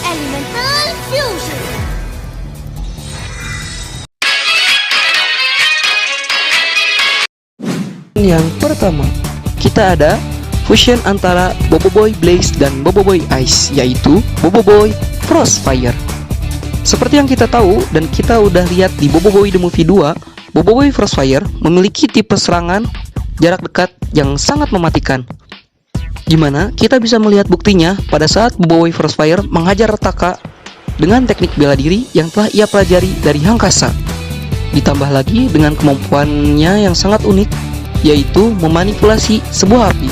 Elemental Fusion. Yang pertama, kita ada fusion antara Boboiboy Blaze dan Boboiboy Ice, yaitu Boboiboy Frostfire. Seperti yang kita tahu dan kita udah lihat di Boboiboy The Movie 2, Boboiboy Frostfire memiliki tipe serangan jarak dekat yang sangat mematikan, dimana kita bisa melihat buktinya pada saat Boboiboy Frostfire menghajar Retaka dengan teknik bela diri yang telah ia pelajari dari Hangkasa. Ditambah lagi dengan kemampuannya yang sangat unik, yaitu memanipulasi sebuah api,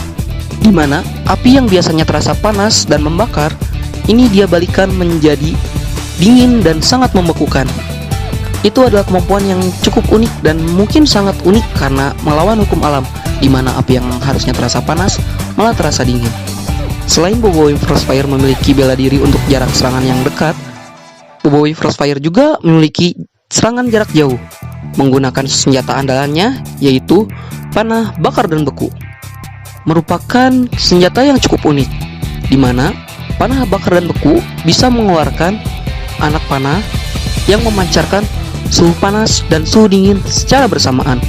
dimana api yang biasanya terasa panas dan membakar, ini dia balikan menjadi dingin dan sangat membekukan. Itu adalah kemampuan yang cukup unik dan mungkin sangat unik karena melawan hukum alam, dimana api yang harusnya terasa panas malah terasa dingin. Selain Boboiboy Frostfire memiliki bela diri untuk jarak serangan yang dekat, Boboiboy Frostfire juga memiliki serangan jarak jauh menggunakan senjata andalannya, yaitu panah bakar dan beku. Merupakan senjata yang cukup unik, di mana panah bakar dan beku bisa mengeluarkan anak panah yang memancarkan suhu panas dan suhu dingin secara bersamaan.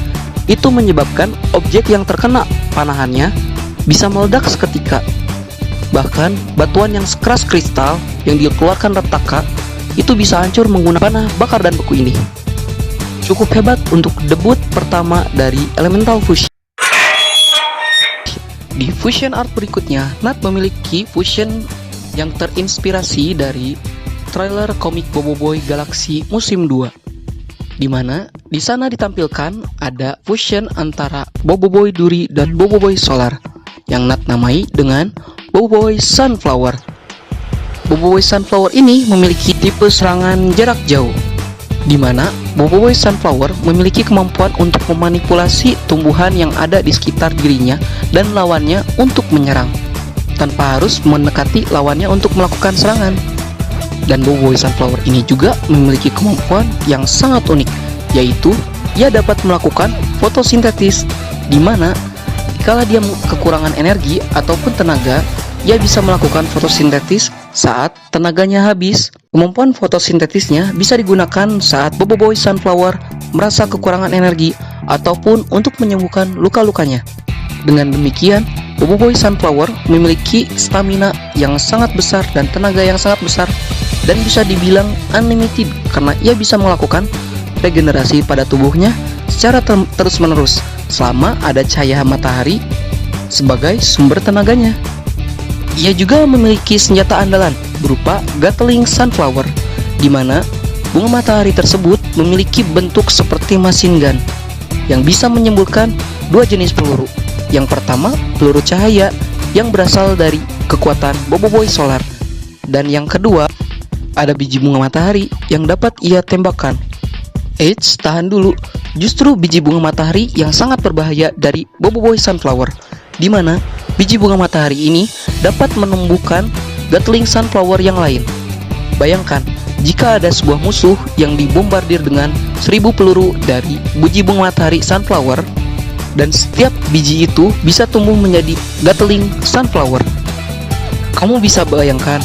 Itu menyebabkan objek yang terkena panahannya bisa meledak seketika. Bahkan batuan yang sekeras kristal yang dikeluarkan Retaka itu bisa hancur menggunakan panah bakar dan beku ini. Cukup hebat untuk debut pertama dari Elemental Fusion. Di fusion art berikutnya, Nat memiliki fusion yang terinspirasi dari trailer komik Boboiboy Galaxy musim 2, di mana di sana ditampilkan ada fusion antara Boboiboy Duri dan Boboiboy Solar yang Nat namai dengan Boboiboy Sunflower. Boboiboy Sunflower ini memiliki tipe serangan jarak jauh, di mana Boboiboy Sunflower memiliki kemampuan untuk memanipulasi tumbuhan yang ada di sekitar dirinya dan lawannya untuk menyerang, tanpa harus mendekati lawannya untuk melakukan serangan. Dan Boboiboy Sunflower ini juga memiliki kemampuan yang sangat unik, yaitu ia dapat melakukan fotosintesis, di mana jika dia kekurangan energi ataupun tenaga, ia bisa melakukan fotosintesis saat tenaganya habis. Kemampuan fotosintetisnya bisa digunakan saat Boboiboy Sunflower merasa kekurangan energi ataupun untuk menyembuhkan luka-lukanya. Dengan demikian, Boboiboy Sunflower memiliki stamina yang sangat besar dan tenaga yang sangat besar, dan bisa dibilang unlimited karena ia bisa melakukan regenerasi pada tubuhnya secara terus-menerus selama ada cahaya matahari sebagai sumber tenaganya. Ia juga memiliki senjata andalan berupa Gatling Sunflower, di mana bunga matahari tersebut memiliki bentuk seperti machine gun yang bisa menyemburkan dua jenis peluru. Yang pertama, peluru cahaya yang berasal dari kekuatan Boboiboy Solar, dan yang kedua, ada biji bunga matahari yang dapat ia tembakkan. Eits, tahan dulu, justru biji bunga matahari yang sangat berbahaya dari Boboiboy Sunflower, di mana biji bunga matahari ini dapat menumbuhkan Gatling Sunflower yang lain. Bayangkan, jika ada sebuah musuh yang dibombardir dengan 1000 peluru dari biji bunga matahari Sunflower, dan setiap biji itu bisa tumbuh menjadi Gatling Sunflower. Kamu bisa bayangkan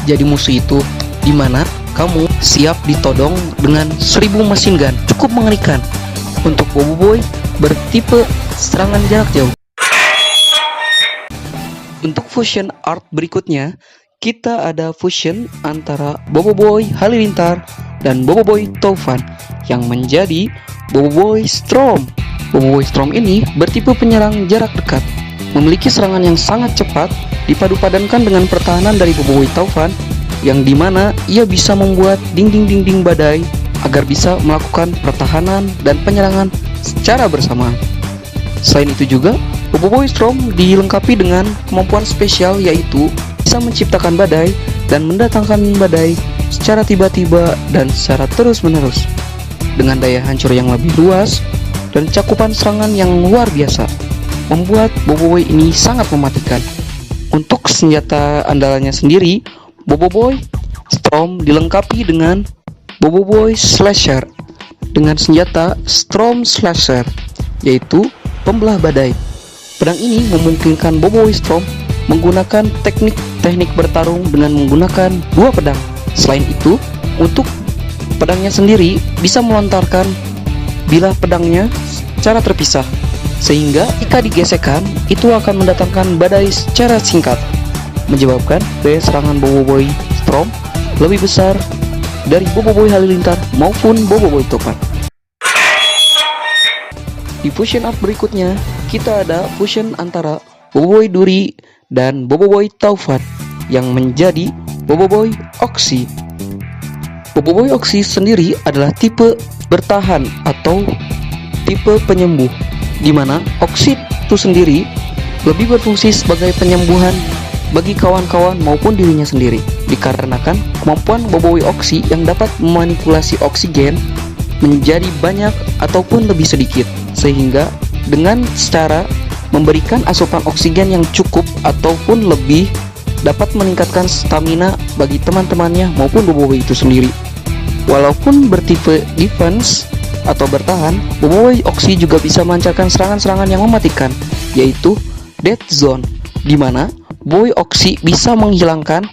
jadi musuh itu, di mana kamu siap ditodong dengan 1000 machine gun. Cukup mengerikan untuk Boboiboy bertipe serangan jarak jauh. Untuk fusion art berikutnya, kita ada fusion antara Boboiboy Halilintar dan Boboiboy Taufan yang menjadi Boboiboy Storm. Boboiboy Storm ini bertipe penyerang jarak dekat, memiliki serangan yang sangat cepat dipadu-padankan dengan pertahanan dari Boboiboy Taufan, yang dimana ia bisa membuat dinding-dinding badai agar bisa melakukan pertahanan dan penyerangan secara bersamaan. Selain itu juga, Boboiboy Storm dilengkapi dengan kemampuan spesial, yaitu bisa menciptakan badai dan mendatangkan badai secara tiba-tiba dan secara terus-menerus, dengan daya hancur yang lebih luas dan cakupan serangan yang luar biasa, membuat Boboiboy ini sangat mematikan. Untuk senjata andalannya sendiri, Boboiboy Storm dilengkapi dengan Boboiboy Slasher dengan senjata Storm Slasher, yaitu pembelah badai. Pedang ini memungkinkan Boboiboy Storm menggunakan teknik bertarung dengan menggunakan dua pedang. Selain itu, untuk pedangnya sendiri bisa melontarkan bilah pedangnya secara terpisah, sehingga jika digesekkan itu akan mendatangkan badai secara singkat, menyebabkan daya serangan Boboiboy Storm lebih besar dari Boboiboy Halilintar maupun Boboiboy Topan. Di fusion up berikutnya, kita ada fusion antara Boboiboy Duri dan Boboiboy Taufan yang menjadi Boboiboy Oxy. Boboiboy Oxy sendiri adalah tipe bertahan atau tipe penyembuh, di mana Oxy itu sendiri lebih berfungsi sebagai penyembuhan bagi kawan-kawan maupun dirinya sendiri, dikarenakan kemampuan Boboiboy Oxy yang dapat memanipulasi oksigen menjadi banyak ataupun lebih sedikit, sehingga dengan cara memberikan asupan oksigen yang cukup ataupun lebih dapat meningkatkan stamina bagi teman-temannya maupun Boboiboy itu sendiri. Walaupun bertipe defense atau bertahan, Boboiboy Oxy juga bisa melancarkan serangan-serangan yang mematikan, yaitu Death Zone, di mana Boboiboy Oxy bisa menghilangkan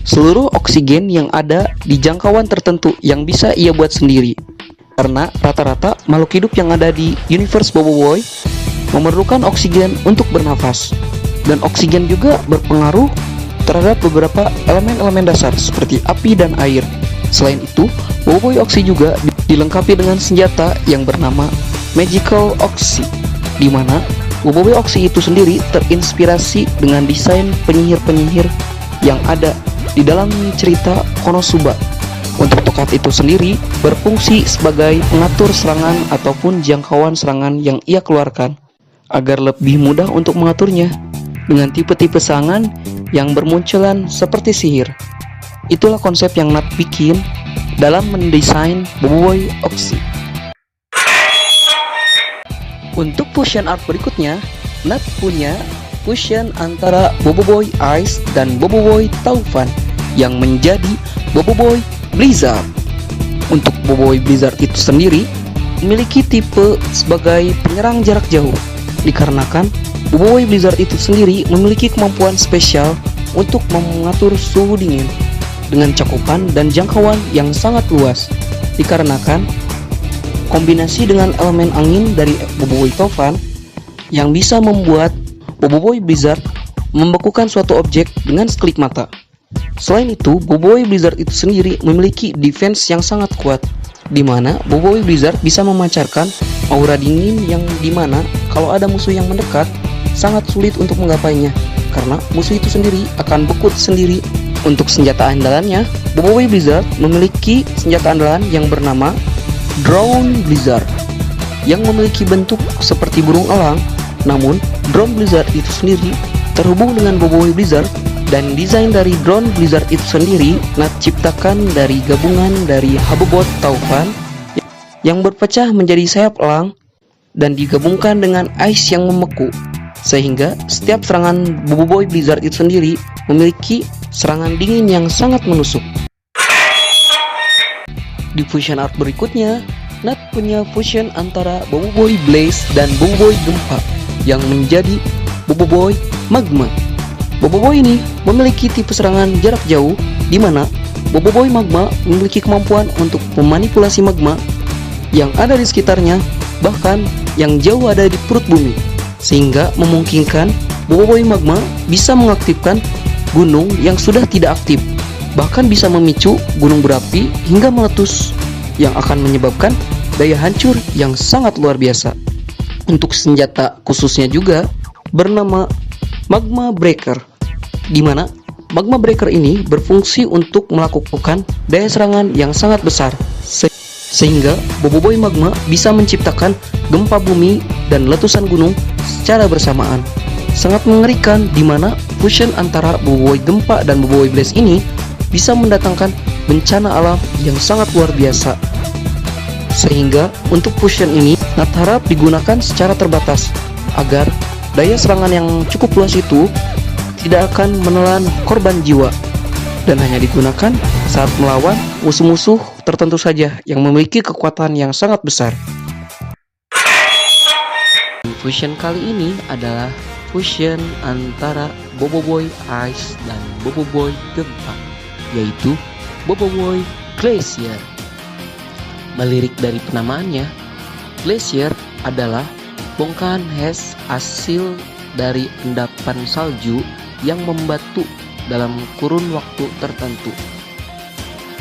seluruh oksigen yang ada di jangkauan tertentu yang bisa ia buat sendiri. Karena rata-rata makhluk hidup yang ada di universe Boboiboy memerlukan oksigen untuk bernafas, dan oksigen juga berpengaruh terhadap beberapa elemen-elemen dasar seperti api dan air. Selain itu, Boboiboy Oxy juga dilengkapi dengan senjata yang bernama Magical Oxy, di mana Boboiboy Oxy itu sendiri terinspirasi dengan desain penyihir-penyihir yang ada di dalam cerita Konosuba. Untuk tokat itu sendiri berfungsi sebagai pengatur serangan ataupun jangkauan serangan yang ia keluarkan, agar lebih mudah untuk mengaturnya dengan tipe-tipe serangan yang bermunculan seperti sihir. Itulah konsep yang Nat bikin dalam mendesain Boboiboy Oxy. Untuk fusion art berikutnya, Nat punya fusion antara Boboiboy Ice dan Boboiboy Taufan yang menjadi Boboiboy Blizzard. Untuk Boboiboy Blizzard itu sendiri memiliki tipe sebagai penyerang jarak jauh, dikarenakan Boboiboy Blizzard itu sendiri memiliki kemampuan spesial untuk mengatur suhu dingin dengan cakupan dan jangkauan yang sangat luas, dikarenakan kombinasi dengan elemen angin dari Boboiboy Taufan yang bisa membuat Boboiboy Blizzard membekukan suatu objek dengan sekelip mata. Selain itu, Boboiboy Blizzard itu sendiri memiliki defense yang sangat kuat, di mana Boboiboy Blizzard bisa memancarkan aura dingin yang dimana kalau ada musuh yang mendekat sangat sulit untuk menggapainya, karena musuh itu sendiri akan beku sendiri. Untuk senjata andalannya, Boboiboy Blizzard memiliki senjata andalan yang bernama Drone Blizzard, yang memiliki bentuk seperti burung elang. Namun, Drone Blizzard itu sendiri terhubung dengan Boboiboy Blizzard, dan desain dari Drone Blizzard itu sendiri Nat ciptakan dari gabungan dari Habobot Taufan yang berpecah menjadi sayap elang dan digabungkan dengan ice yang membeku, sehingga setiap serangan Boboiboy Blizzard itu sendiri memiliki serangan dingin yang sangat menusuk. Di fusion art berikutnya, Nat punya fusion antara Boboiboy Blaze dan Boboiboy Gempa yang menjadi Boboiboy Magma. Boboiboy ini memiliki tipe serangan jarak jauh, di mana Boboiboy Magma memiliki kemampuan untuk memanipulasi magma yang ada di sekitarnya, bahkan yang jauh ada di perut bumi, sehingga memungkinkan Boboiboy Magma bisa mengaktifkan gunung yang sudah tidak aktif, bahkan bisa memicu gunung berapi hingga meletus, yang akan menyebabkan daya hancur yang sangat luar biasa. Untuk senjata khususnya juga bernama Magma Breaker, di mana Magma Breaker ini berfungsi untuk melakukan daya serangan yang sangat besar, sehingga Boboiboy Magma bisa menciptakan gempa bumi dan letusan gunung secara bersamaan. Sangat mengerikan, di mana fusion antara Boboiboy Gempa dan Boboiboy Blaze ini bisa mendatangkan bencana alam yang sangat luar biasa. Sehingga untuk fusion ini Nat harap digunakan secara terbatas, agar daya serangan yang cukup luas itu tidak akan menelan korban jiwa, dan hanya digunakan saat melawan musuh-musuh tertentu saja yang memiliki kekuatan yang sangat besar. Fusion kali ini adalah fusion antara Boboiboy Ice dan Boboiboy Gempa, yaitu Boboiboy Glacier. Melirik dari penamaannya, glacier adalah bongkahan es hasil dari endapan salju yang membatu dalam kurun waktu tertentu,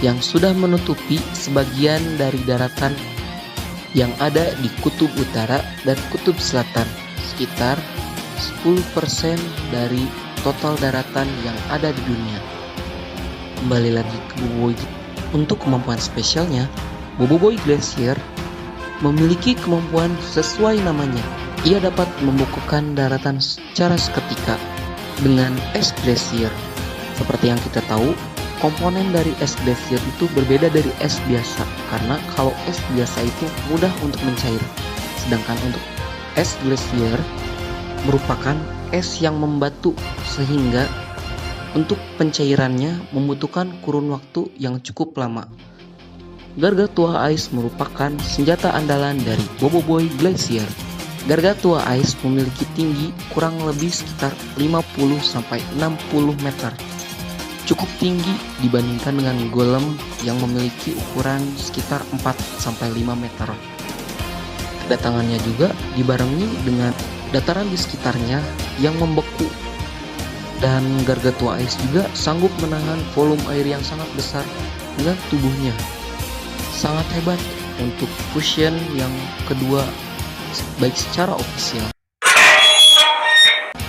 yang sudah menutupi sebagian dari daratan yang ada di kutub utara dan kutub selatan, sekitar 10% dari total daratan yang ada di dunia. Kembali lagi ke Boboiboy. Untuk kemampuan spesialnya, Boboiboy Glacier memiliki kemampuan sesuai namanya. Ia dapat membukukan daratan secara seketika dengan es glacier. Seperti yang kita tahu, komponen dari es glacier itu berbeda dari es biasa, karena kalau es biasa itu mudah untuk mencair, sedangkan untuk es glacier merupakan es yang membatu, sehingga untuk pencairannya membutuhkan kurun waktu yang cukup lama. Gargantua Ice merupakan senjata andalan dari Boboiboy Glacier. Gargantua Ice memiliki tinggi kurang lebih sekitar 50-60 meter. Cukup tinggi dibandingkan dengan golem yang memiliki ukuran sekitar 4-5 meter. Kedatangannya juga dibarengi dengan dataran di sekitarnya yang membeku. Dan Gargantua Ice juga sanggup menahan volume air yang sangat besar dengan tubuhnya. Sangat hebat untuk fusion yang kedua, baik secara ofisial.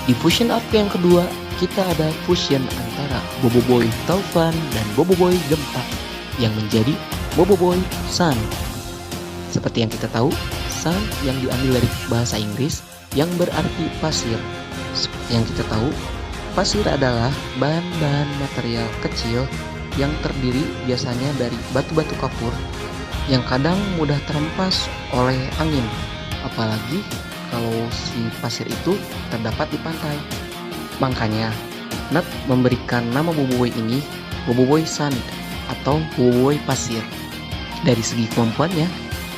Di fusion up yang kedua, kita ada fusion antara Boboiboy Taufan dan Boboiboy Gempa yang menjadi Boboiboy Sun. Seperti yang kita tahu, Sun yang diambil dari bahasa Inggris yang berarti pasir. Seperti yang kita tahu, pasir adalah bahan-bahan material kecil yang terdiri biasanya dari batu-batu kapur yang kadang mudah terhempas oleh angin, apalagi kalau si pasir itu terdapat di pantai. Makanya Nat memberikan nama Boboiboy ini Boboiboy Sand atau Boboiboy Pasir. Dari segi kemampuannya,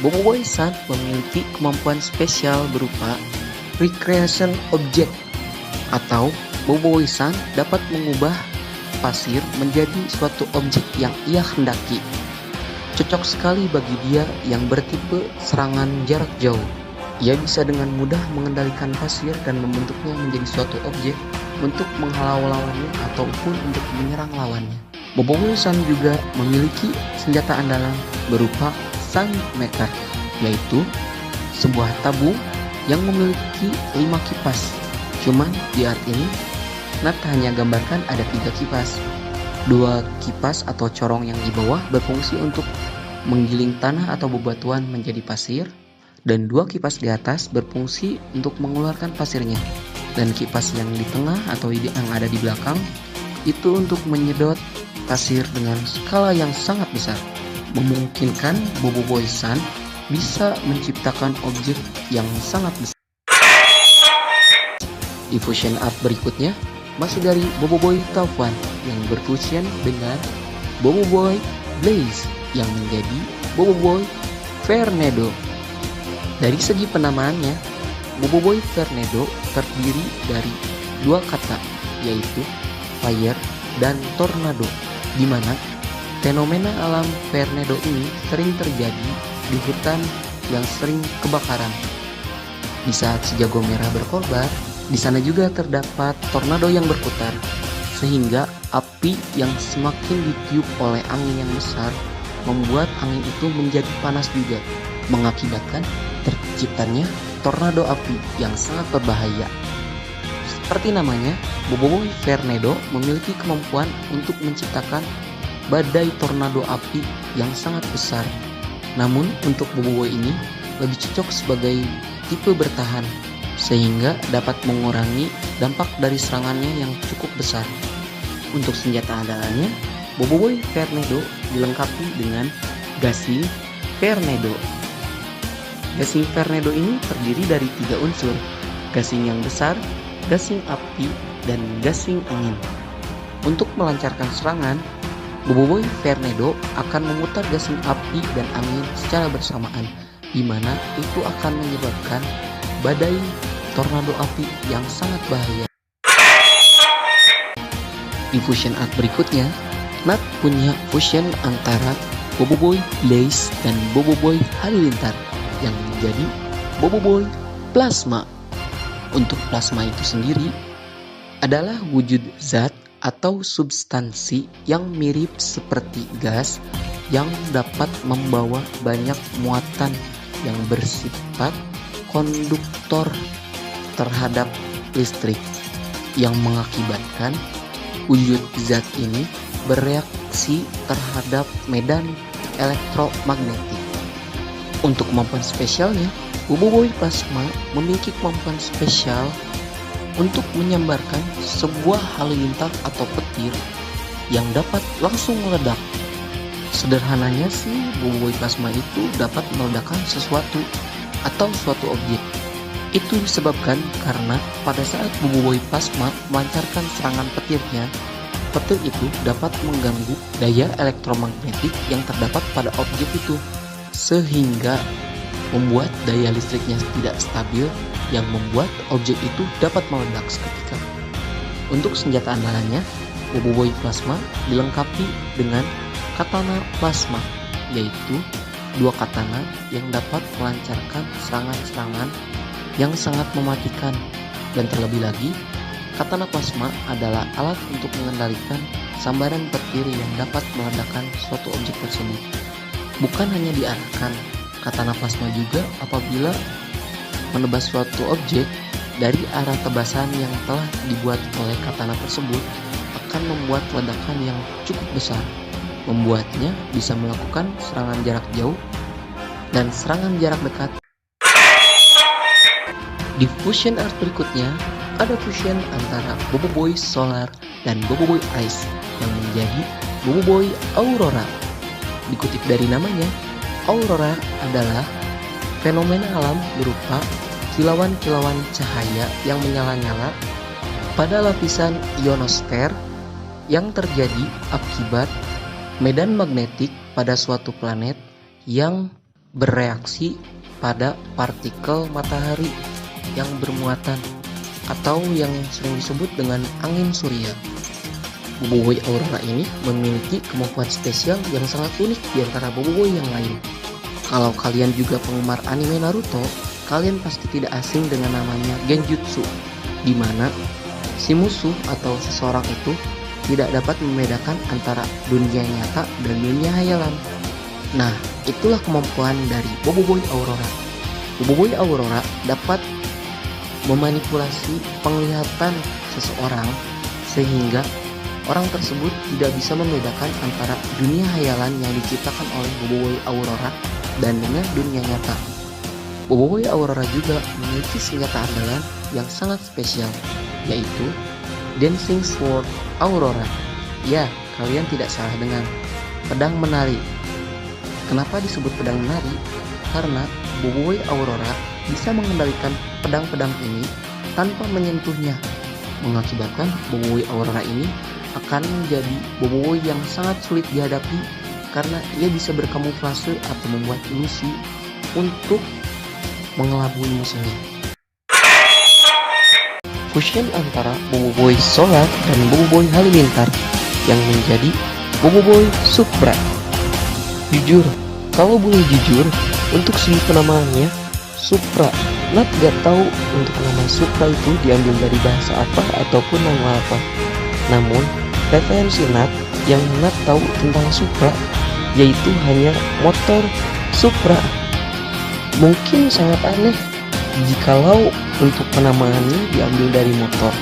Boboiboy Sand memiliki kemampuan spesial berupa Recreation Object, atau Boboiboy Sand dapat mengubah pasir menjadi suatu objek yang ia hendaki. Cocok sekali bagi dia yang bertipe serangan jarak jauh. Ia bisa dengan mudah mengendalikan pasir dan membentuknya menjadi suatu objek untuk menghalau lawannya ataupun untuk menyerang lawannya. Boboiboy Sun juga memiliki senjata andalan berupa Sun Maker, yaitu sebuah tabung yang memiliki 5 kipas. Cuman di art ini Nat hanya gambarkan ada 3 kipas. 2 kipas atau corong yang di bawah berfungsi untuk menggiling tanah atau bebatuan menjadi pasir, dan 2 kipas di atas berfungsi untuk mengeluarkan pasirnya, dan kipas yang di tengah atau yang ada di belakang itu untuk menyedot pasir dengan skala yang sangat besar, memungkinkan Boboiboy Sun bisa menciptakan objek yang sangat besar. Di fusion art berikutnya masih dari Boboiboy Taufan yang berfusion dengan Boboiboy Blaze yang menjadi Boboiboy Vernedo. Dari segi penamaannya, Boboiboy Vernedo terdiri dari 2 kata, yaitu fire dan tornado, di mana fenomena alam Vernedo ini sering terjadi di hutan yang sering kebakaran. Di saat si jago merah berkorban, di sana juga terdapat tornado yang berputar, sehingga api yang semakin ditiup oleh angin yang besar membuat angin itu menjadi panas juga, mengakibatkan terciptanya tornado api yang sangat berbahaya. Seperti namanya, Boboiboy Vernedo memiliki kemampuan untuk menciptakan badai tornado api yang sangat besar. Namun untuk Boboiboy ini lebih cocok sebagai tipe bertahan, sehingga dapat mengurangi dampak dari serangannya yang cukup besar. Untuk senjata andalannya, Boboiboy Vernedo dilengkapi dengan gasing Vernedo. Gasing Vernedo ini terdiri dari 3 unsur: gasing yang besar, gasing api, dan gasing angin. Untuk melancarkan serangan, Boboiboy Vernedo akan memutar gasing api dan angin secara bersamaan, di mana itu akan menyebabkan badai tornado api yang sangat bahaya. Di fusion art berikutnya, Nat punya fusion antara Boboiboy Blaze dan Boboiboy Halilintar yang menjadi Boboiboy Plasma. Untuk plasma itu sendiri adalah wujud zat atau substansi yang mirip seperti gas yang dapat membawa banyak muatan yang bersifat konduktor terhadap listrik, yang mengakibatkan wujud zat ini bereaksi terhadap medan elektromagnetik. Untuk kemampuan spesialnya, Boboiboy Plasma memiliki kemampuan spesial untuk menyambarkan sebuah halilintar atau petir yang dapat langsung meledak. Sederhananya sih, Boboiboy Plasma itu dapat meledakkan sesuatu atau suatu objek. Itu disebabkan karena pada saat Boboiboy Plasma melancarkan serangan petirnya, petir itu dapat mengganggu daya elektromagnetik yang terdapat pada objek itu, sehingga membuat daya listriknya tidak stabil yang membuat objek itu dapat meledak seketika. Untuk senjata andalannya, Boboiboy Plasma dilengkapi dengan katana plasma, yaitu dua katana yang dapat melancarkan serangan-serangan yang sangat mematikan. Dan terlebih lagi, katana plasma adalah alat untuk mengendalikan sambaran petir yang dapat meledakkan suatu objek tersebut. Bukan hanya diarahkan, katana plasma juga apabila menebas suatu objek dari arah tebasan yang telah dibuat oleh katana tersebut akan membuat ledakan yang cukup besar, membuatnya bisa melakukan serangan jarak jauh dan serangan jarak dekat. Di fusion art berikutnya, ada fusion antara Boboiboy Solar dan Boboiboy Ice yang menjadi Boboiboy Aurora. Dikutip dari namanya, Aurora adalah fenomena alam berupa kilauan-kilauan cahaya yang menyala-nyala pada lapisan ionosfer yang terjadi akibat medan magnetik pada suatu planet yang bereaksi pada partikel matahari yang bermuatan atau yang sering disebut dengan angin surya. Boboiboy Aurora ini memiliki kemampuan spesial yang sangat unik di antara Boboiboy yang lain. Kalau kalian juga penggemar anime Naruto, kalian pasti tidak asing dengan namanya Genjutsu, di mana si musuh atau seseorang itu tidak dapat membedakan antara dunia nyata dan dunia hayalan. Nah, itulah kemampuan dari Boboiboy Aurora. Boboiboy Aurora dapat memanipulasi penglihatan seseorang sehingga orang tersebut tidak bisa membedakan antara dunia hayalan yang diciptakan oleh Boboiboy Aurora dan dengan dunia nyata. Boboiboy Aurora juga memiliki senjata andalan yang sangat spesial, yaitu Dancing Sword Aurora. Ya, kalian tidak salah dengar, pedang menari. Kenapa disebut pedang menari? Karena Boboiboy Aurora bisa mengendalikan pedang-pedang ini tanpa menyentuhnya, mengakibatkan Boboiboy Aurora ini akan menjadi Boboiboy yang sangat sulit dihadapi karena ia bisa berkamuflase atau membuat ilusi untuk mengelabui musuhnya. Fusion antara Boboiboy Solar dan Boboiboy Halilintar yang menjadi Boboiboy Supra. Jujur, kalau boleh jujur, untuk segi penamaannya Supra, Nat gak tahu untuk nama Supra itu diambil dari bahasa apa ataupun nama apa. Namun, referensi Nat yang Nat tahu tentang Supra yaitu hanya motor Supra. Mungkin sangat aneh jikalau untuk penamaannya diambil dari motor.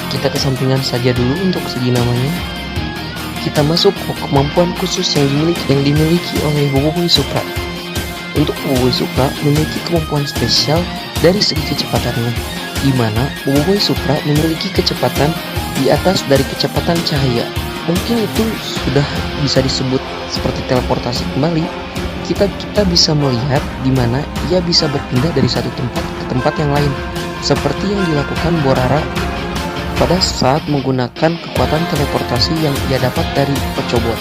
Kita kesampingan saja dulu untuk segi namanya. Kita masuk ke kemampuan khusus yang dimiliki oleh Boboiboy Supra. Untuk Boboiboy Supra memiliki kemampuan spesial dari segi kecepatannya, di mana Boboiboy Supra memiliki kecepatan di atas dari kecepatan cahaya. Mungkin itu sudah bisa disebut seperti teleportasi kembali. Kita bisa melihat di mana ia bisa berpindah dari satu tempat ke tempat yang lain, seperti yang dilakukan Borara pada saat menggunakan kekuatan teleportasi yang ia dapat dari Ochobot.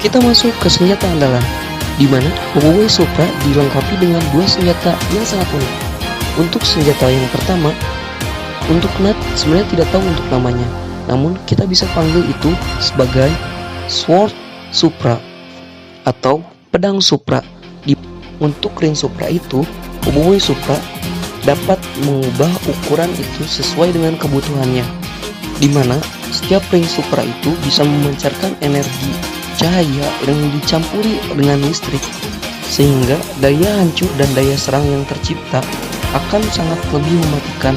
Kita masuk ke senjata andalan, di mana Boboiboy Supra dilengkapi dengan dua senjata yang sangat unik. Untuk senjata yang pertama, untuk Nat sebenarnya tidak tahu untuk namanya, namun kita bisa panggil itu sebagai Sword Supra atau pedang Supra. Untuk ring Supra itu, Boboiboy Supra dapat mengubah ukuran itu sesuai dengan kebutuhannya, di mana setiap ring Supra itu bisa memancarkan energi cahaya yang dicampuri dengan listrik, sehingga daya hancur dan daya serang yang tercipta akan sangat lebih mematikan.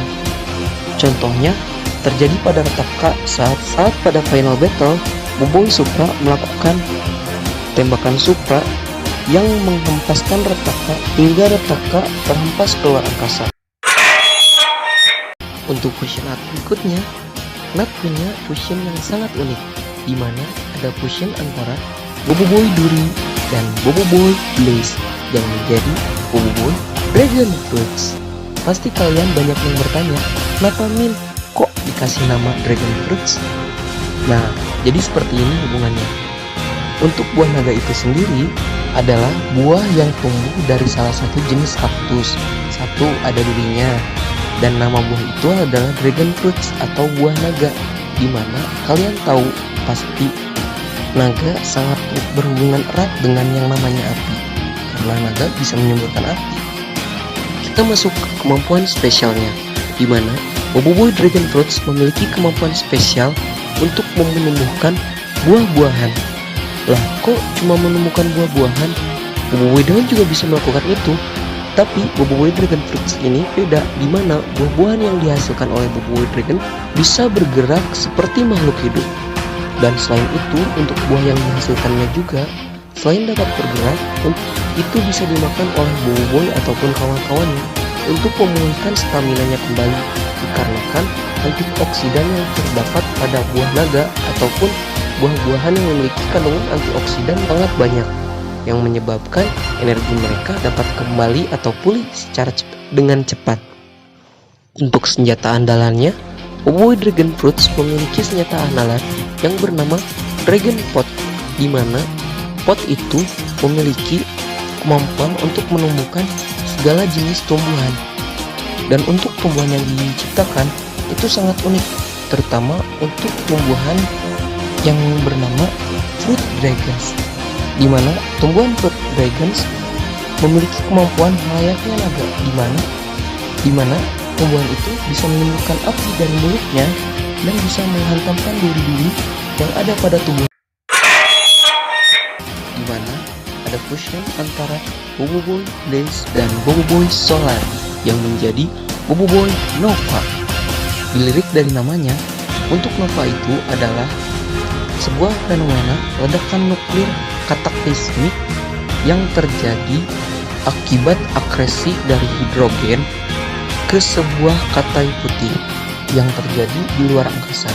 Contohnya terjadi pada Retaka saat pada final battle Boboiboy Supra melakukan tembakan Supra yang menghempaskan Retaka hingga Retaka terhempas keluar angkasa. Untuk fusion art berikutnya, Nat punya fusion yang sangat unik, di mana ada fusion antara Boboiboy Duri dan Boboiboy Blaze yang menjadi Boboiboy Dragon Fruits. Pasti kalian banyak yang bertanya, kenapa Min kok dikasih nama Dragon Fruits? Nah, jadi seperti ini hubungannya. Untuk buah naga itu sendiri adalah buah yang tumbuh dari salah satu jenis kaktus. Satu ada durinya, dan nama buah itu adalah Dragon Fruits atau buah naga, di mana kalian tahu pasti naga sangat berhubungan erat dengan yang namanya api, karena naga bisa menyemburkan api. Kita masuk ke kemampuan spesialnya, di mana Boboiboy Dragon Fruits memiliki kemampuan spesial untuk menumbuhkan buah-buahan. Lah, kok cuma menemukan buah-buahan? Boboiboy Daun juga bisa melakukan itu. Tapi Boboiboy Dragon Fruits ini beda, di mana buah-buahan yang dihasilkan oleh Boboiboy Dragon bisa bergerak seperti makhluk hidup. Dan selain itu, untuk buah yang dihasilkannya juga selain dapat bergerak, itu bisa dimakan oleh Boboiboy ataupun kawan-kawannya untuk memulihkan stamina-nya kembali, dikarenakan antioksidan yang terdapat pada buah naga ataupun buah-buahan yang memiliki kandungan antioksidan sangat banyak, yang menyebabkan energi mereka dapat kembali atau pulih secara dengan cepat. Untuk senjata andalannya, Boboiboy Dragon Fruits memiliki senjata andalan yang bernama Dragon Pot, di mana pot itu memiliki kemampuan untuk menumbuhkan segala jenis tumbuhan. Dan untuk tumbuhan yang diciptakan itu sangat unik, terutama untuk tumbuhan yang bernama Fruit Dragons, di mana tumbuhan Fruit Dragons memiliki kemampuan layaknya naga, di mana tumbuhan itu bisa menimbulkan api dari mulutnya dan bisa menghantamkan duri-duri yang ada pada tubuh, di mana ada fusion antara Boboiboy Blaze dan Boboiboy Solar yang menjadi Boboiboy Nova. Dilirik dari namanya, untuk Nova itu adalah sebuah fenomena ledakan nuklir kataklizmik yang terjadi akibat akresi dari hidrogen ke sebuah katai putih yang terjadi di luar angkasa.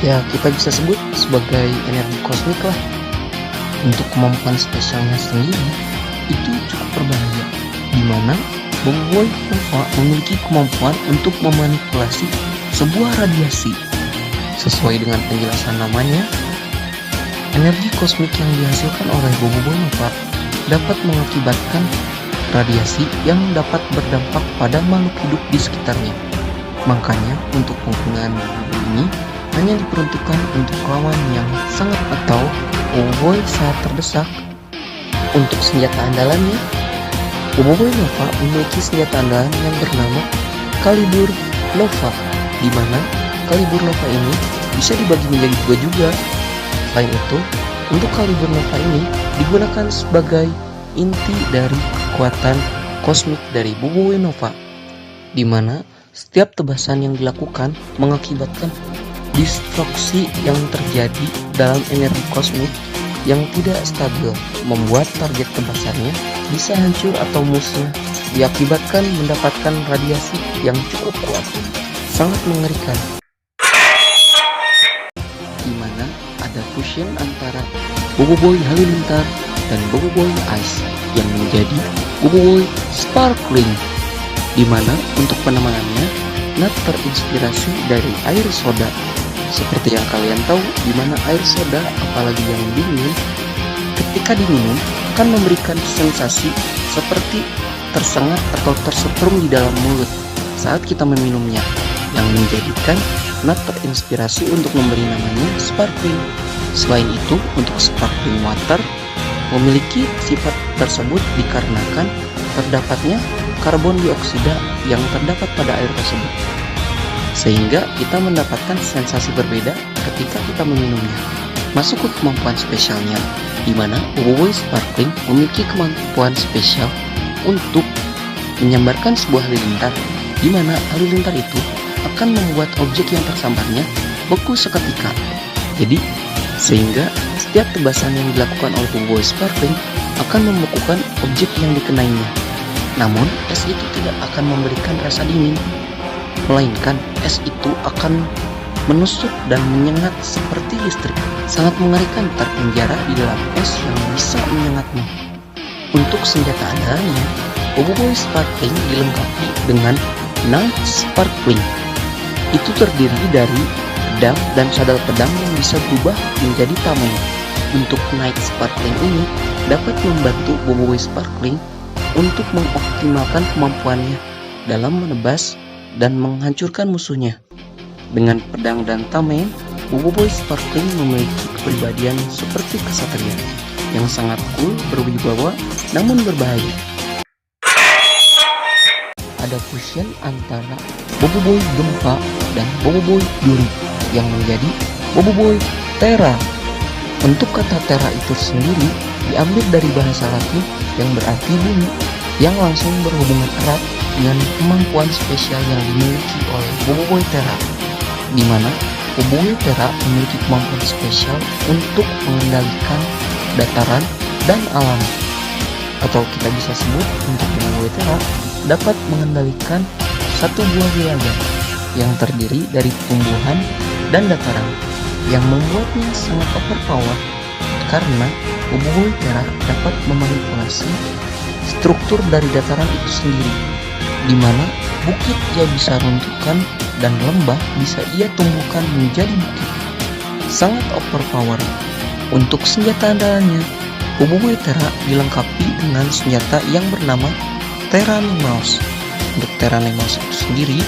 Ya, kita bisa sebut sebagai energi kosmik lah. Untuk kemampuan spesialnya sendiri itu cukup berbahaya, di mana Boboiboy Nova memiliki kemampuan untuk memanipulasi sebuah radiasi. Sesuai dengan penjelasan namanya, energi kosmik yang dihasilkan oleh Boboiboy Nova dapat mengakibatkan radiasi yang dapat berdampak pada makhluk hidup di sekitarnya. Makanya untuk penggunaan Boboiboy ini hanya diperuntukkan untuk lawan yang sangat atau Boboiboy saat terdesak. Untuk senjata andalannya, Boboiboy Nova memiliki senjata andalan yang bernama Kalibur Nova, di mana Kalibur Nova ini bisa dibagi menjadi dua juga. Selain itu, untuk Kalibur Nova ini digunakan sebagai inti dari kekuatan kosmik dari Boboiboy Nova, di mana setiap tebasan yang dilakukan mengakibatkan destruksi yang terjadi dalam energi kosmik yang tidak stabil, membuat target tebasannya bisa hancur atau musnah diakibatkan mendapatkan radiasi yang cukup kuat. Sangat mengerikan, di mana ada fusion antara Boboiboy Halilintar dan Boboiboy Ice yang menjadi Boboiboy Sparkling, di mana untuk penamanannya Nat terinspirasi dari air soda. Seperti yang kalian tahu, di mana air soda, apalagi yang dingin, ketika diminum akan memberikan sensasi seperti tersengat atau tersetrum di dalam mulut saat kita meminumnya, yang menjadikan Nat terinspirasi untuk memberi namanya sparkling. Selain itu, untuk sparkling water memiliki sifat tersebut dikarenakan terdapatnya karbon dioksida yang terdapat pada air tersebut, sehingga kita mendapatkan sensasi berbeda ketika kita meminumnya. Masuk ke kemampuan spesialnya, di mana Boboiboy Sparkling memiliki kemampuan spesial untuk menyambarkan sebuah halilintar, di mana halilintar itu akan membuat objek yang tersambarnya beku seketika. Jadi, sehingga setiap tebasan yang dilakukan oleh Boboiboy Sparkling akan membekukan objek yang dikenainya. Namun, es itu tidak akan memberikan rasa dingin, melainkan es itu akan menusuk dan menyengat seperti listrik. Sangat mengerikan terpenjara di dalam es yang bisa menyengatmu. Untuk senjata andalanya, Boboiboy Sparkling dilengkapi dengan Night Sparkling. Itu terdiri dari pedang dan sadel pedang yang bisa berubah menjadi tameng. Untuk Night Sparkling ini dapat membantu Boboiboy Sparkling untuk mengoptimalkan kemampuannya dalam menebas dan menghancurkan musuhnya. Dengan pedang dan tameng, Boboiboy Sparkling memiliki kepribadian seperti kesatria yang sangat cool, berwibawa, namun berbahaya. Ada fusion antara Boboiboy Gempa dan Boboiboy Duri yang menjadi Boboiboy Terra. Untuk kata Terra itu sendiri diambil dari bahasa Latin yang berarti bumi, yang langsung berhubungan erat dengan kemampuan spesial yang dimiliki oleh Boboiboy Terra, di mana Boboiboy Terra memiliki kemampuan spesial untuk mengendalikan dataran dan alam, atau kita bisa sebut untuk Boboiboy Terra dapat mengendalikan satu buah wilayah yang terdiri dari tumbuhan dan dataran, yang membuatnya sangat overpower karena Boboiboy Terra dapat memanipulasi struktur dari dataran itu sendiri, di mana bukit ia bisa runtuhkan dan lembah bisa ia tumbuhkan menjadi bukit. Sangat overpower. Untuk senjata andalannya, Boboiboy Terra dilengkapi dengan senjata yang bernama Terranimals. Untuk Terranimals itu sendiri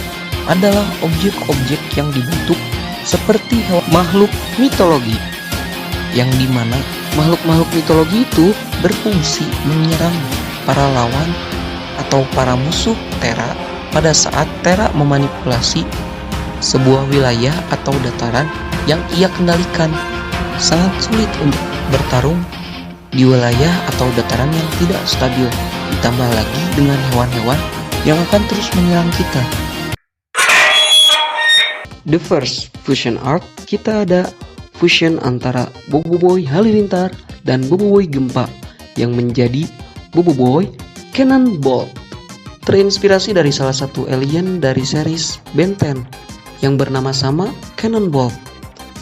adalah objek-objek yang dibentuk seperti makhluk mitologi, yang dimana makhluk-makhluk mitologi itu berfungsi menyerang para lawan atau para musuh Terra pada saat Terra memanipulasi sebuah wilayah atau dataran yang ia kendalikan. Sangat sulit untuk bertarung di wilayah atau dataran yang tidak stabil, ditambah lagi dengan hewan-hewan yang akan terus menyerang kita. The first fusion art, kita ada fusion antara Boboiboy Halilintar dan Boboiboy Gempa yang menjadi Boboiboy Cannonbolt. Terinspirasi dari salah satu alien dari series Ben 10 yang bernama sama Cannonbolt.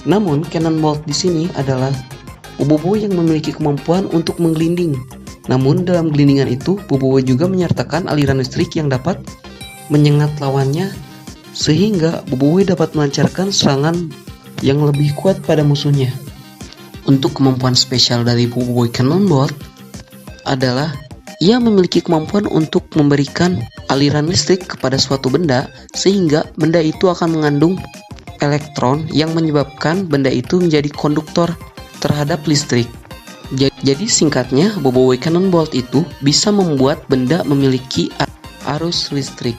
Namun Cannonbolt di sini adalah Boboiboy yang memiliki kemampuan untuk menggelinding. Namun dalam gelindingan itu Boboiboy juga menyertakan aliran listrik yang dapat menyengat lawannya, sehingga Boboiboy dapat melancarkan serangan yang lebih kuat pada musuhnya. Untuk kemampuan spesial dari Boboiboy Cannonbolt adalah ia memiliki kemampuan untuk memberikan aliran listrik kepada suatu benda, sehingga benda itu akan mengandung elektron yang menyebabkan benda itu menjadi konduktor terhadap listrik. Jadi singkatnya, Boboiboy Cannonbolt itu bisa membuat benda memiliki arus listrik.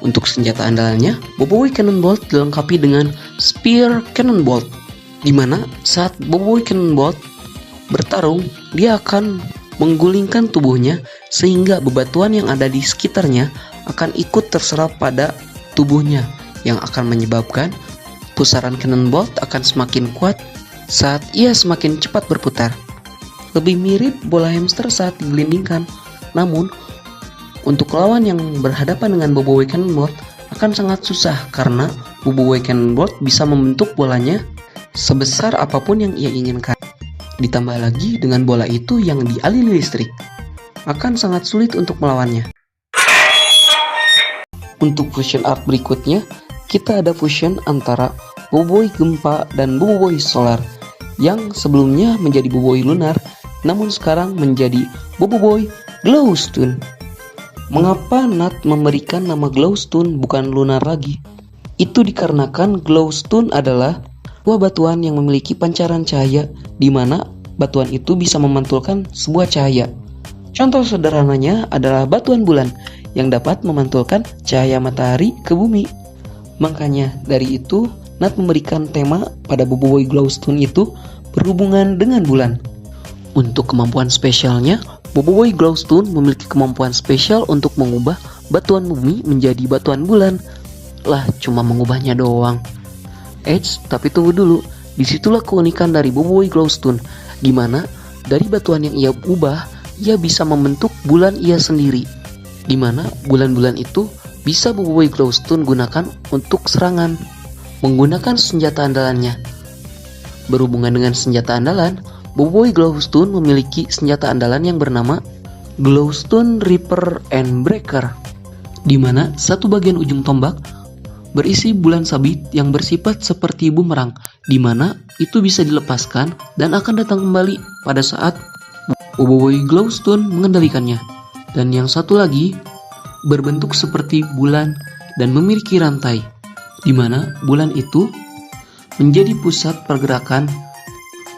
Untuk senjata andalannya, Boboiboy Cannonbolt dilengkapi dengan Spear Cannonbolt, di mana saat Boboiboy Cannonbolt bertarung, dia akan menggulingkan tubuhnya sehingga bebatuan yang ada di sekitarnya akan ikut terserap pada tubuhnya, yang akan menyebabkan pusaran Cannonbolt akan semakin kuat saat ia semakin cepat berputar. Lebih mirip bola hamster saat digelindingkan. Namun untuk lawan yang berhadapan dengan Boboiboy Cannonbolt akan sangat susah karena Boboiboy Cannonbolt bisa membentuk bolanya sebesar apapun yang ia inginkan. Ditambah lagi dengan bola itu yang dialiri listrik, akan sangat sulit untuk melawannya. Untuk fusion art berikutnya, kita ada fusion antara Boboiboy Gempa dan Boboiboy Solar, yang sebelumnya menjadi Boboiboy Lunar, namun sekarang menjadi Boboiboy Glowstone. Mengapa Nat memberikan nama glowstone bukan lunar lagi? Itu dikarenakan glowstone adalah sebuah batuan yang memiliki pancaran cahaya, di mana batuan itu bisa memantulkan sebuah cahaya. Contoh sederhananya adalah batuan bulan yang dapat memantulkan cahaya matahari ke bumi. Makanya dari itu Nat memberikan tema pada Boboiboy glowstone itu berhubungan dengan bulan. Untuk kemampuan spesialnya, Boboiboy glowstone memiliki kemampuan spesial untuk mengubah batuan bumi menjadi batuan bulan. Lah, cuma mengubahnya doang. Tapi tunggu dulu. Disitulah keunikan dari Boboiboy glowstone, di mana dari batuan yang ia ubah, ia bisa membentuk bulan ia sendiri. Di mana bulan-bulan itu bisa Boboiboy glowstone gunakan untuk serangan menggunakan senjata andalannya. Berhubungan dengan senjata andalan, Boboiboy glowstone memiliki senjata andalan yang bernama Glowstone Ripper and Breaker, di mana satu bagian ujung tombak berisi bulan sabit yang bersifat seperti bumerang, di mana itu bisa dilepaskan dan akan datang kembali pada saat Boboiboy glowstone mengendalikannya. Dan yang satu lagi berbentuk seperti bulan dan memiliki rantai, di mana bulan itu menjadi pusat pergerakan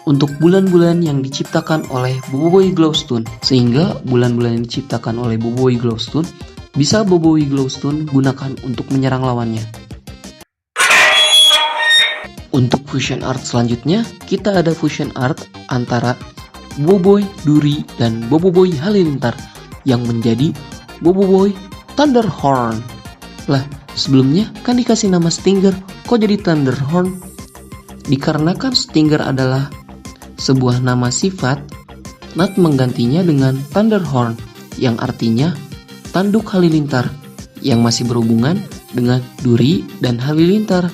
untuk bulan-bulan yang diciptakan oleh Boboiboy glowstone, sehingga bulan-bulan yang diciptakan oleh Boboiboy glowstone bisa Boboiboy glowstone gunakan untuk menyerang lawannya. Untuk fusion art selanjutnya, kita ada fusion art antara Boboiboy Duri dan Boboiboy Halilintar yang menjadi Boboiboy Thunderhorn. Lah, sebelumnya kan dikasih nama Stinger, kok jadi Thunderhorn? Dikarenakan Stinger adalah sebuah nama sifat, Nat menggantinya dengan Thunderhorn yang artinya tanduk halilintar yang masih berhubungan dengan Duri dan Halilintar.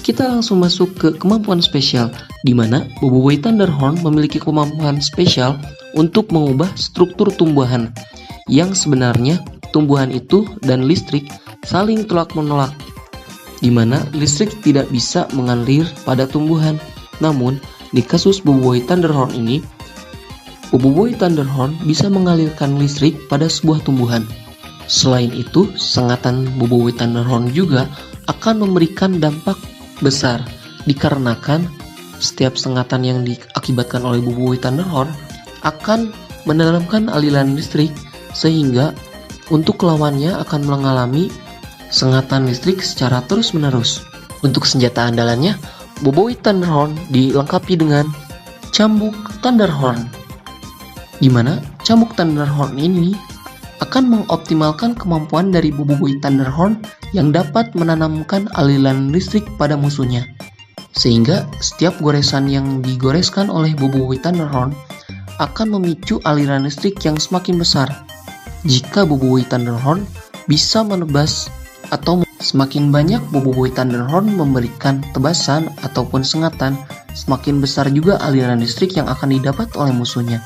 Kita langsung masuk ke kemampuan spesial, di mana Boboiboy Thunderhorn memiliki kemampuan spesial untuk mengubah struktur tumbuhan, yang sebenarnya tumbuhan itu dan listrik saling tolak-menolak, di mana listrik tidak bisa mengalir pada tumbuhan. Namun, di kasus Boboiboy Thunderhorn ini, Boboiboy Thunderhorn bisa mengalirkan listrik pada sebuah tumbuhan. Selain itu, sengatan Boboiboy Thunderhorn juga akan memberikan dampak besar, dikarenakan setiap sengatan yang diakibatkan oleh Boboiboy Thunderhorn akan mendalamkan aliran listrik, sehingga untuk lawannya akan mengalami sengatan listrik secara terus-menerus. Untuk senjata andalannya, Boboiboy Thunderhorn dilengkapi dengan Cambuk Thunderhorn, di mana Cambuk Thunderhorn ini akan mengoptimalkan kemampuan dari Boboiboy Thunderhorn yang dapat menanamkan aliran listrik pada musuhnya, sehingga setiap goresan yang digoreskan oleh Boboiboy Thunderhorn akan memicu aliran listrik yang semakin besar. Jika Boboiboy Thunderhorn bisa menebas atau semakin banyak Boboiboy Thunderhorn memberikan tebasan ataupun sengatan, semakin besar juga aliran listrik yang akan didapat oleh musuhnya,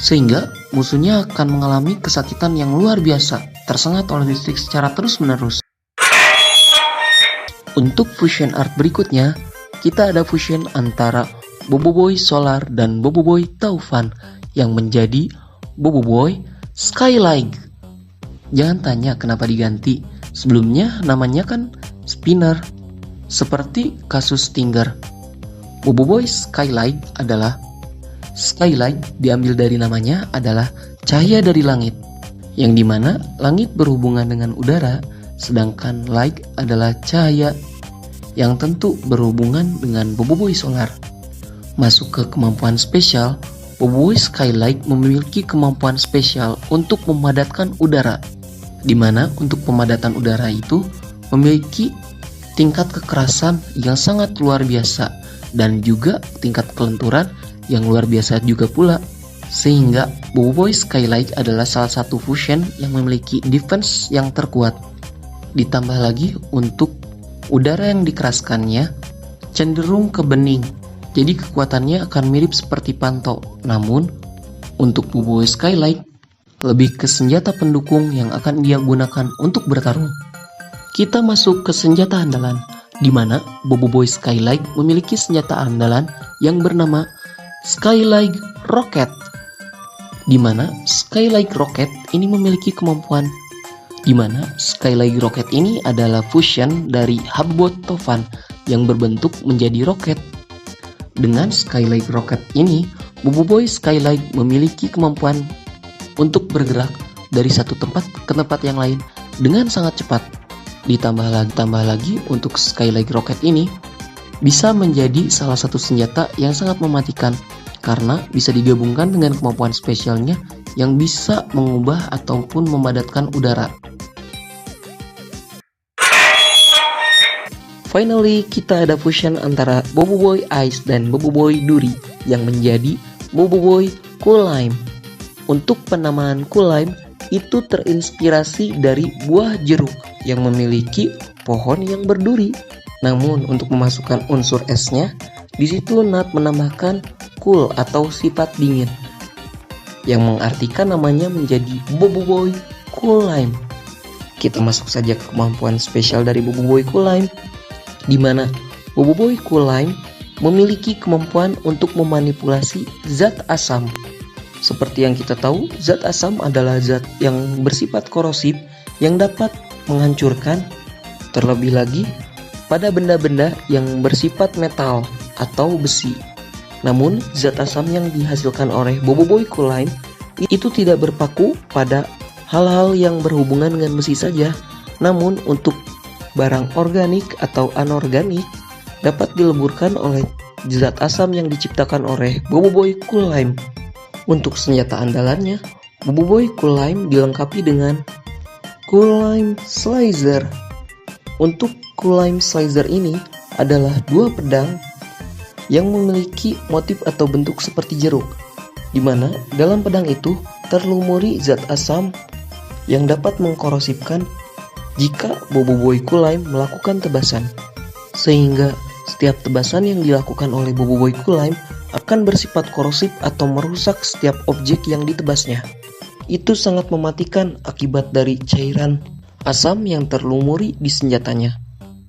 sehingga musuhnya akan mengalami kesakitan yang luar biasa, tersengat oleh listrik secara terus-menerus. Untuk fusion art berikutnya, kita ada fusion antara Boboiboy Solar dan Boboiboy Taufan yang menjadi Boboiboy Skylight. Jangan tanya kenapa diganti, sebelumnya namanya kan Spinner, seperti kasus Stinger. Boboiboy Skylight adalah Skylight diambil dari namanya adalah cahaya dari langit, yang dimana langit berhubungan dengan udara, sedangkan light adalah cahaya yang tentu berhubungan dengan Boboiboy Solar. Masuk ke kemampuan spesial, Boboiboy Skylight memiliki kemampuan spesial untuk memadatkan udara, di mana untuk pemadatan udara itu memiliki tingkat kekerasan yang sangat luar biasa dan juga tingkat kelenturan yang luar biasa juga pula, sehingga Boboiboy Skylight adalah salah satu fusion yang memiliki defense yang terkuat. Ditambah lagi untuk udara yang dikeraskannya cenderung ke bening, jadi kekuatannya akan mirip seperti panto. Namun untuk Boboiboy Skylight lebih ke senjata pendukung yang akan dia gunakan untuk bertarung. Kita masuk ke senjata andalan, di mana Boboiboy Skylight memiliki senjata andalan yang bernama Skylight Rocket, di mana Skylight Rocket ini memiliki kemampuan di mana Skylight Rocket ini adalah fusion dari hubbot Tovan yang berbentuk menjadi roket. Dengan Skylight Rocket ini, Boboiboy Skylight memiliki kemampuan untuk bergerak dari satu tempat ke tempat yang lain dengan sangat cepat. Ditambah lagi untuk Skylight Rocket ini bisa menjadi salah satu senjata yang sangat mematikan karena bisa digabungkan dengan kemampuan spesialnya yang bisa mengubah ataupun memadatkan udara. Finally, kita ada fusion antara Boboiboy Ice dan Boboiboy Duri yang menjadi Boboiboy Cool Lime. Untuk penamaan Cool Lime itu terinspirasi dari buah jeruk yang memiliki pohon yang berduri. Namun untuk memasukkan unsur esnya, di situ Nat menambahkan cool atau sifat dingin yang mengartikan namanya menjadi Boboiboy Cool Lime. Kita masuk saja ke kemampuan spesial dari Boboiboy Cool Lime, di mana Boboiboy Cool Lime memiliki kemampuan untuk memanipulasi zat asam. Seperti yang kita tahu, zat asam adalah zat yang bersifat korosif yang dapat menghancurkan, terlebih lagi pada benda-benda yang bersifat metal atau besi. Namun, zat asam yang dihasilkan oleh Boboiboy Cool Lime itu tidak berpaku pada hal-hal yang berhubungan dengan besi saja, namun untuk barang organik atau anorganik dapat dileburkan oleh zat asam yang diciptakan oleh Boboiboy Cool Lime. Untuk senjata andalannya, Boboiboy Cool Lime dilengkapi dengan Cool Lime Slicer. Untuk Cool Lime Slicer ini adalah dua pedang yang memiliki motif atau bentuk seperti jeruk, di mana dalam pedang itu terlumuri zat asam yang dapat mengkorosifkan jika Boboiboy Cool Lime melakukan tebasan, sehingga setiap tebasan yang dilakukan oleh Boboiboy Cool Lime akan bersifat korosif atau merusak setiap objek yang ditebasnya. Itu sangat mematikan akibat dari cairan asam yang terlumuri di senjatanya.